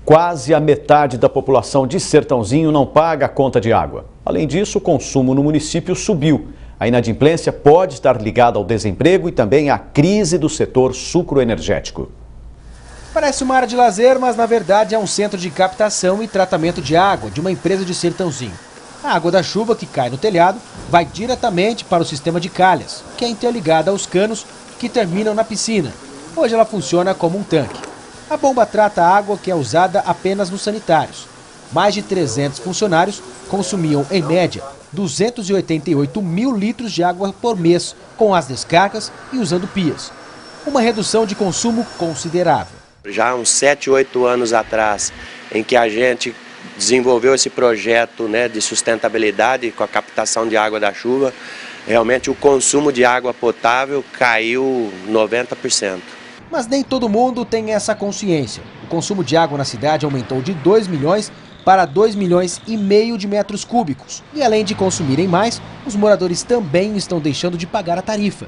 Quase a metade da população de Sertãozinho não paga a conta de água. Além disso, o consumo no município subiu. A inadimplência pode estar ligada ao desemprego e também à crise do setor sucroenergético. Parece uma área de lazer, mas na verdade é um centro de captação e tratamento de água de uma empresa de Sertãozinho. A água da chuva que cai no telhado vai diretamente para o sistema de calhas, que é interligada aos canos que terminam na piscina. Hoje ela funciona como um tanque. A bomba trata a água que é usada apenas nos sanitários. Mais de 300 funcionários consumiam, em média, 288 mil litros de água por mês, com as descargas e usando pias. Uma redução de consumo considerável. Já há uns 7, 8 anos atrás, em que a gente desenvolveu esse projeto, de sustentabilidade com a captação de água da chuva, realmente o consumo de água potável caiu 90%. Mas nem todo mundo tem essa consciência. O consumo de água na cidade aumentou de 2 milhões para 2,5 milhões de metros cúbicos. E além de consumirem mais, os moradores também estão deixando de pagar a tarifa.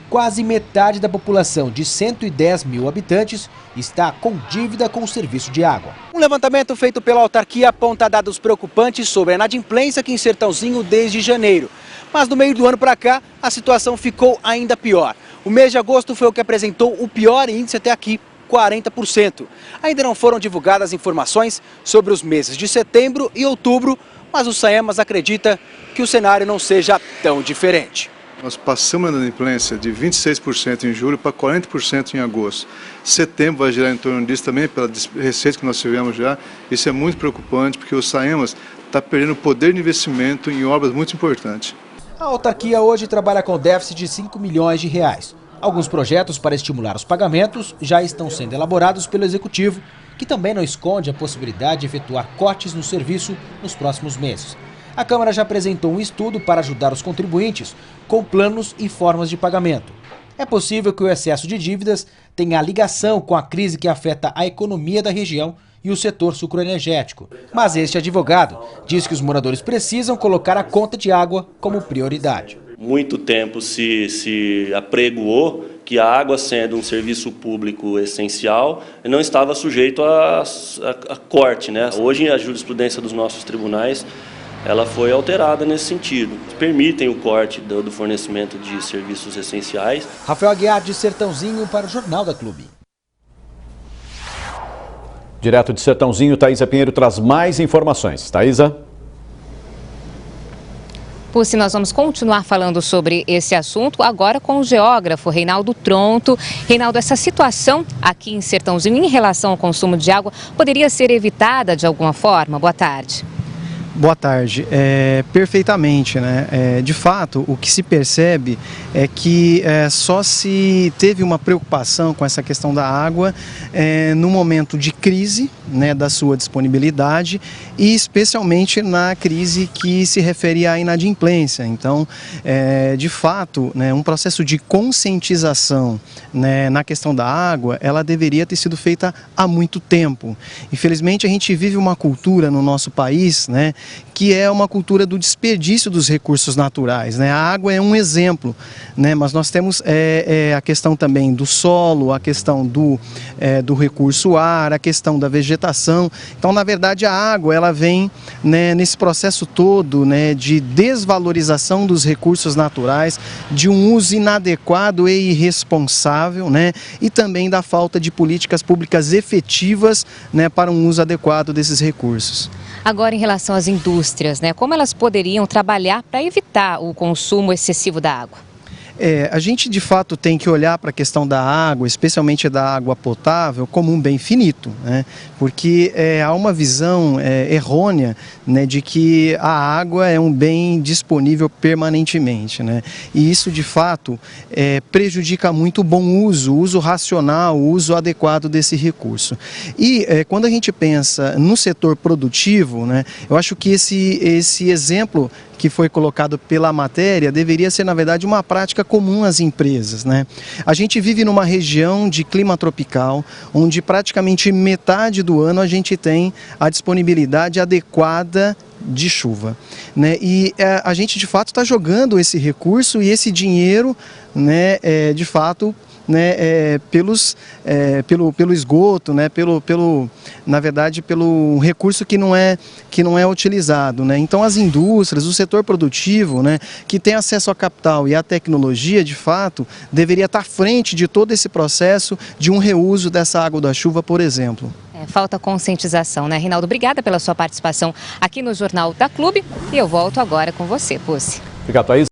Quase metade da população de 110 mil habitantes está com dívida com o serviço de água. Um levantamento feito pela autarquia aponta dados preocupantes sobre a inadimplência aqui em Sertãozinho desde janeiro. Mas no meio do ano para cá, a situação ficou ainda pior. O mês de agosto foi o que apresentou o pior índice até aqui, 40%. Ainda não foram divulgadas informações sobre os meses de setembro e outubro, mas o SAEMAS acredita que o cenário não seja tão diferente. Nós passamos a inadimplência de 26% em julho para 40% em agosto. Setembro vai girar em torno disso também, pela receita que nós tivemos já. Isso é muito preocupante, porque o SAEMAS está perdendo poder de investimento em obras muito importantes. A autarquia hoje trabalha com déficit de 5 milhões de reais. Alguns projetos para estimular os pagamentos já estão sendo elaborados pelo Executivo, que também não esconde a possibilidade de efetuar cortes no serviço nos próximos meses. A Câmara já apresentou um estudo para ajudar os contribuintes com planos e formas de pagamento. É possível que o excesso de dívidas tenha ligação com a crise que afeta a economia da região e o setor sucroenergético. Mas este advogado diz que os moradores precisam colocar a conta de água como prioridade. Muito tempo se apregoou que a água, sendo um serviço público essencial, não estava sujeito a corte, Hoje, a jurisprudência dos nossos tribunais ela foi alterada nesse sentido. Permitem o corte do fornecimento de serviços essenciais. Rafael Aguiar, de Sertãozinho, para o Jornal da Clube. Direto de Sertãozinho, Thaisa Pinheiro traz mais informações. Thaisa? Pussi, nós vamos continuar falando sobre esse assunto agora com o geógrafo Reinaldo Tronto. Reinaldo, essa situação aqui em Sertãozinho em relação ao consumo de água poderia ser evitada de alguma forma? Boa tarde. Boa tarde. Perfeitamente, de fato, o que se percebe é que só se teve uma preocupação com essa questão da água no momento de crise, da sua disponibilidade e especialmente na crise que se refere à inadimplência. Então, de fato, um processo de conscientização na questão da água, ela deveria ter sido feita há muito tempo. Infelizmente, a gente vive uma cultura no nosso país, que é uma cultura do desperdício dos recursos naturais. A água é um exemplo, mas nós temos a questão também do solo, a questão do recurso ar, a questão da vegetação. Então, na verdade, a água ela vem nesse processo todo de desvalorização dos recursos naturais, de um uso inadequado e irresponsável, e também da falta de políticas públicas efetivas para um uso adequado desses recursos. Agora, em relação às indústrias, como elas poderiam trabalhar para evitar o consumo excessivo da água? A gente de fato tem que olhar para a questão da água, especialmente da água potável, como um bem finito, porque há uma visão errônea de que a água é um bem disponível permanentemente, e isso de fato prejudica muito o bom uso, o uso racional, o uso adequado desse recurso. E quando a gente pensa no setor produtivo, eu acho que esse exemplo que foi colocado pela matéria deveria ser, na verdade, uma prática comum às empresas, A gente vive numa região de clima tropical, onde praticamente metade do ano a gente tem a disponibilidade adequada de chuva, E a gente de fato está jogando esse recurso e esse dinheiro, de fato, né, pelo esgoto, né, na verdade, pelo recurso que não é utilizado, né? Então as indústrias, o setor produtivo, né, que tem acesso ao capital e à tecnologia, de fato, deveria estar à frente de todo esse processo de um reuso dessa água da chuva, por exemplo. Falta conscientização, né, Reinaldo? Obrigada pela sua participação aqui no Jornal da Clube e eu volto agora com você, Pucci. Obrigado, Thaís.